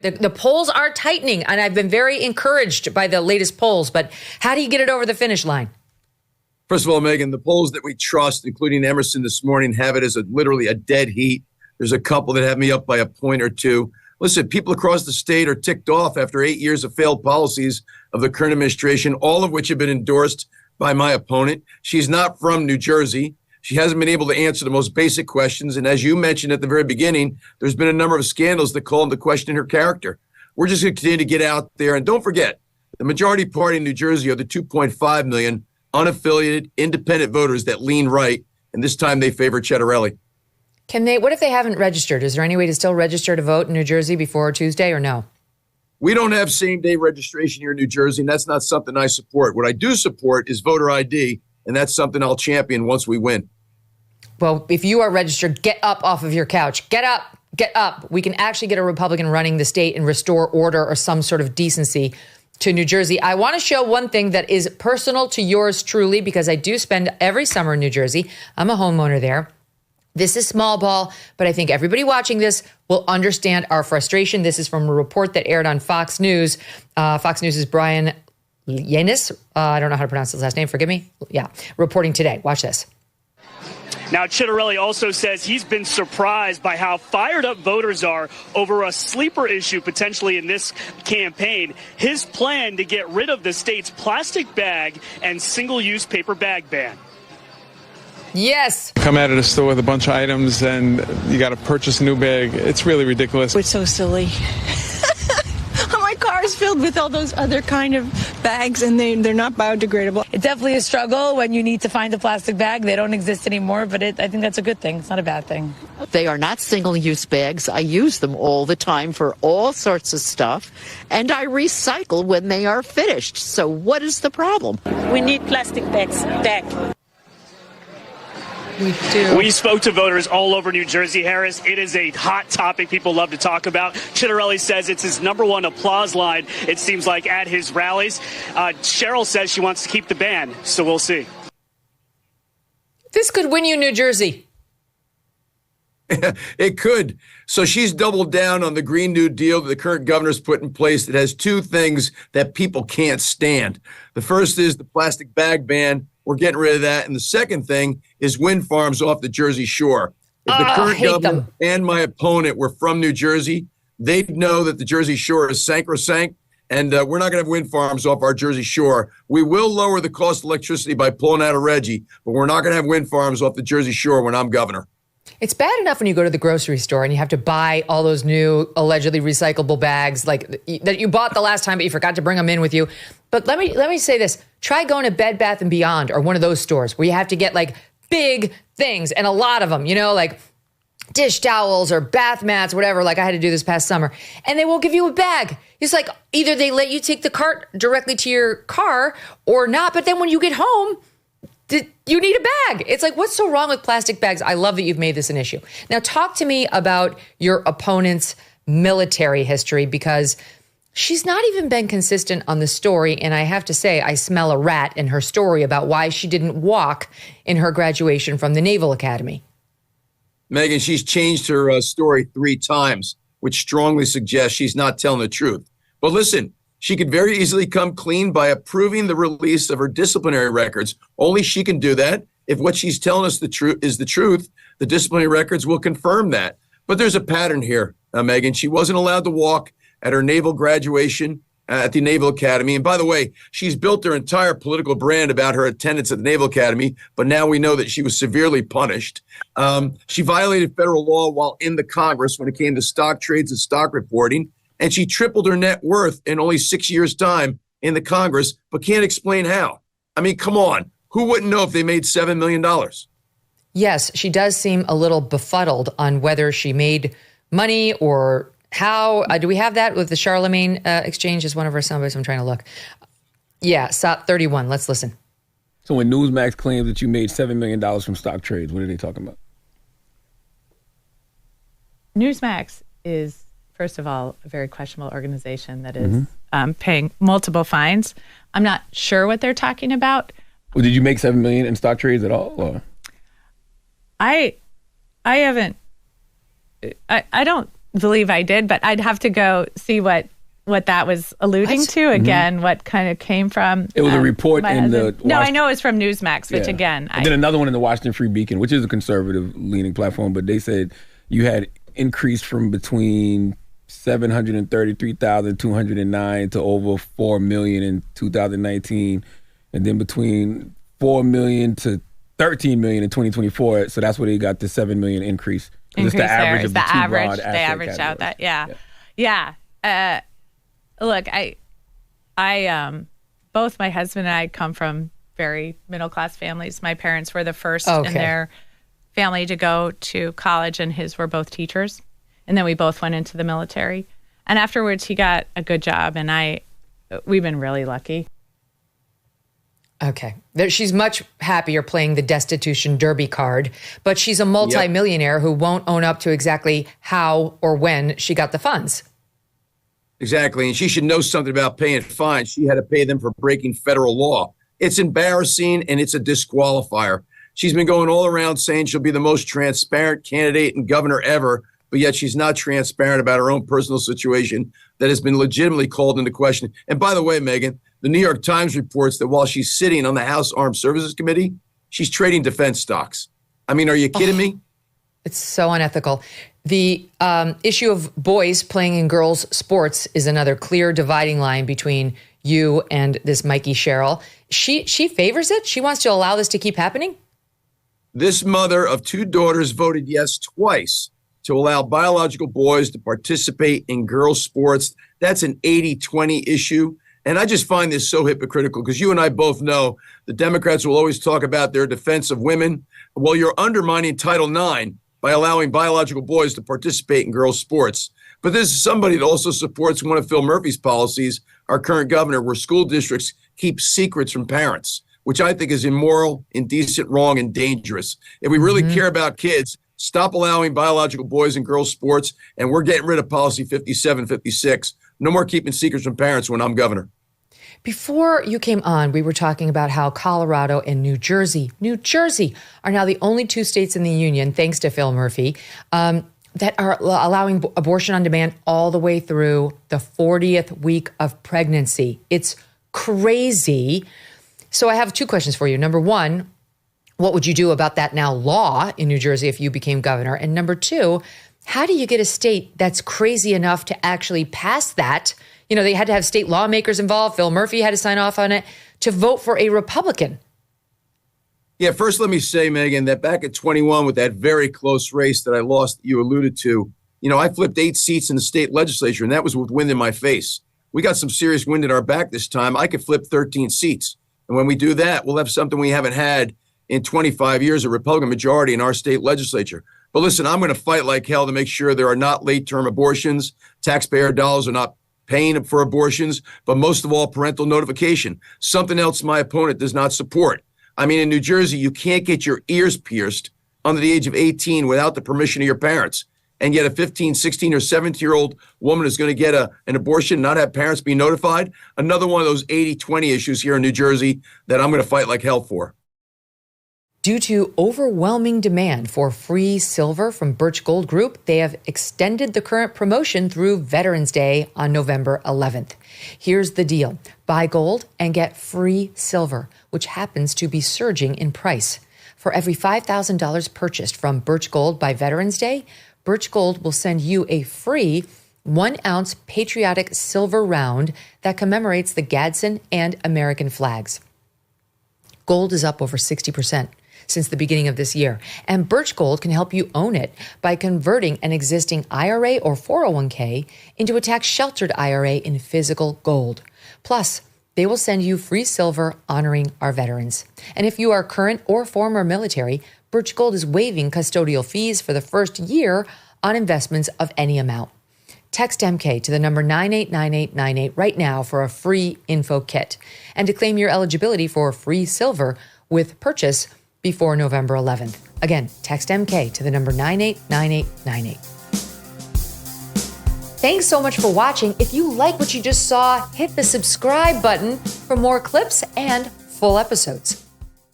The polls are tightening, and I've been very encouraged by the latest polls. But how do you get it over the finish line? First of all, Megyn, the polls that we trust, including Emerson this morning, have it as literally a dead heat. There's a couple that have me up by a point or two. Listen, people across the state are ticked off after 8 years of failed policies of the current administration, all of which have been endorsed by my opponent. She's not from New Jersey. She hasn't been able to answer the most basic questions. And as you mentioned at the very beginning, there's been a number of scandals that call into question her character. We're just going to continue to get out there. And don't forget, the majority party in New Jersey are the 2.5 million unaffiliated, independent voters that lean right. And this time they favor Ciattarelli. What if they haven't registered? Is there any way to still register to vote in New Jersey before Tuesday or no? We don't have same-day registration here in New Jersey, and that's not something I support. What I do support is voter ID, and that's something I'll champion once we win. Well, if you are registered, get up off of your couch. Get up. Get up. We can actually get a Republican running the state and restore order or some sort of decency to New Jersey. I want to show one thing that is personal to yours truly, because I do spend every summer in New Jersey. I'm a homeowner there. This is small ball, but I think everybody watching this will understand our frustration. This is from a report that aired on Fox News. Fox News' Brian Yanis. I don't know how to pronounce his last name. Forgive me. Yeah. Reporting today. Watch this. Now, Ciattarelli also says he's been surprised by how fired up voters are over a sleeper issue potentially in this campaign. His plan to get rid of the state's plastic bag and single-use paper bag ban. Yes. Come out of the store with a bunch of items and you got to purchase a new bag. It's really ridiculous. It's so silly. My car is filled with all those other kind of bags, and they're not biodegradable. It's definitely a struggle when you need to find a plastic bag. They don't exist anymore, but I think that's a good thing. It's not a bad thing. They are not single-use bags. I use them all the time for all sorts of stuff, and I recycle when they are finished. So what is the problem? We need plastic bags back. We do. We spoke to voters all over New Jersey, Harris. It is a hot topic people love to talk about. Ciattarelli says it's his number one applause line, it seems like, at his rallies. Cheryl says she wants to keep the ban, so we'll see. This could win you New Jersey. It could. So she's doubled down on the Green New Deal that the current governor's put in place that has two things that people can't stand. The first is the plastic bag ban. We're getting rid of that. And the second thing is wind farms off the Jersey shore. If the current governor and my opponent were from New Jersey, they'd know that the Jersey shore is sacrosanct, and we're not going to have wind farms off our Jersey shore. We will lower the cost of electricity by pulling out of Reggie, but we're not going to have wind farms off the Jersey shore when I'm governor. It's bad enough when you go to the grocery store and you have to buy all those new allegedly recyclable bags like that you bought the last time, but you forgot to bring them in with you. But let me say this. Try going to Bed Bath & Beyond or one of those stores where you have to get like big things and a lot of them, you know, like dish towels or bath mats, whatever, like I had to do this past summer. And they won't give you a bag. It's like either they let you take the cart directly to your car or not. But then when you get home, you need a bag. It's like, what's so wrong with plastic bags? I love that you've made this an issue. Now, talk to me about your opponent's military history, because she's not even been consistent on the story. And I have to say, I smell a rat in her story about why she didn't walk in her graduation from the Naval Academy. Megyn, she's changed her story 3 times, which strongly suggests she's not telling the truth. But listen, she could very easily come clean by approving the release of her disciplinary records. Only she can do that. If what she's telling us is the truth, the disciplinary records will confirm that. But there's a pattern here, Megyn. She wasn't allowed to walk at her naval graduation at the Naval Academy. And by the way, she's built her entire political brand about her attendance at the Naval Academy, but now we know that she was severely punished. She violated federal law while in the Congress when it came to stock trades and stock reporting. And she tripled her net worth in only 6 years' time in the Congress, but can't explain how. I mean, come on. Who wouldn't know if they made $7 million? Yes, she does seem a little befuddled on whether she made money or how. Do we have that with the Charlemagne exchange as one of our soundbites? I'm trying to look. Yeah, SOT 31. Let's listen. So when Newsmax claims that you made $7 million from stock trades, what are they talking about? Newsmax is, first of all, a very questionable organization that is paying multiple fines. I'm not sure what they're talking about. Well, did you make $7 million in stock trades at all? Or? I haven't. I don't. believe I did, but I'd have to go see what that was alluding to again, what kind of came from. It was a report in the... No, I know it was from Newsmax, which again... And then another one in the Washington Free Beacon, which is a conservative-leaning platform, but they said you had increased from between 733,209 to over 4 million in 2019, and then between 4 million to 13 million in 2024. So that's where they got the 7 million increase. It's the average of the two broad asset They averaged out that, yeah. Look, I both my husband and I come from very middle-class families. My parents were the first in their family to go to college, and his were both teachers. And then we both went into the military. And afterwards, he got a good job, and we've been really lucky. Okay. She's much happier playing the destitution derby card, but she's a multimillionaire who won't own up to exactly how or when she got the funds. Exactly. And she should know something about paying fines. She had to pay them for breaking federal law. It's embarrassing, and it's a disqualifier. She's been going all around saying she'll be the most transparent candidate and governor ever, but yet she's not transparent about her own personal situation that has been legitimately called into question. And by the way, Megyn, the New York Times reports that while she's sitting on the House Armed Services Committee, she's trading defense stocks. I mean, are you kidding me? It's so unethical. The issue of boys playing in girls' sports is another clear dividing line between you and this Mikey Sherrill. She favors it? She wants to allow this to keep happening? This mother of two daughters voted yes twice to allow biological boys to participate in girls' sports. That's an 80-20 issue. And I just find this so hypocritical because you and I both know the Democrats will always talk about their defense of women. Well, you're undermining Title IX by allowing biological boys to participate in girls' sports. But this is somebody that also supports one of Phil Murphy's policies, our current governor, where school districts keep secrets from parents, which I think is immoral, indecent, wrong, and dangerous. If we really care about kids, stop allowing biological boys in girls' sports, and we're getting rid of policy 5756. No more keeping secrets from parents when I'm governor. Before you came on, we were talking about how Colorado and New Jersey are now the only two states in the union, thanks to Phil Murphy, that are allowing abortion on demand all the way through the 40th week of pregnancy. It's crazy. So I have two questions for you. Number one, what would you do about that now law in New Jersey if you became governor? And number two, how do you get a state that's crazy enough to actually pass that? You know, they had to have state lawmakers involved. Phil Murphy had to sign off on it to vote for a Republican. Yeah, first let me say, Megyn, that back at 21 with that very close race that I lost that you alluded to, you know, I flipped 8 seats in the state legislature, and that was with wind in my face. We got some serious wind at our back this time. I could flip 13 seats. And when we do that, we'll have something we haven't had in 25 years, a Republican majority in our state legislature. But listen, I'm going to fight like hell to make sure there are not late-term abortions. Taxpayer dollars are not paying for abortions, but most of all, parental notification, something else my opponent does not support. I mean, in New Jersey, you can't get your ears pierced under the age of 18 without the permission of your parents. And yet a 15, 16, or 17-year-old woman is going to get an abortion, not have parents be notified. Another one of those 80-20 issues here in New Jersey that I'm going to fight like hell for. Due to overwhelming demand for free silver from Birch Gold Group, they have extended the current promotion through Veterans Day on November 11th. Here's the deal. Buy gold and get free silver, which happens to be surging in price. For every $5,000 purchased from Birch Gold by Veterans Day, Birch Gold will send you a free 1-ounce patriotic silver round that commemorates the Gadsden and American flags. Gold is up over 60% since the beginning of this year, and Birch Gold can help you own it by converting an existing IRA or 401k into a tax-sheltered IRA in physical gold. Plus, they will send you free silver honoring our veterans. And if you are current or former military, Birch Gold is waiving custodial fees for the first year on investments of any amount. Text MK to the number 989898 right now for a free info kit and to claim your eligibility for free silver with purchase before November 11th. Again, text MK to the number 989898. Thanks so much for watching. If you like what you just saw, hit the subscribe button for more clips and full episodes.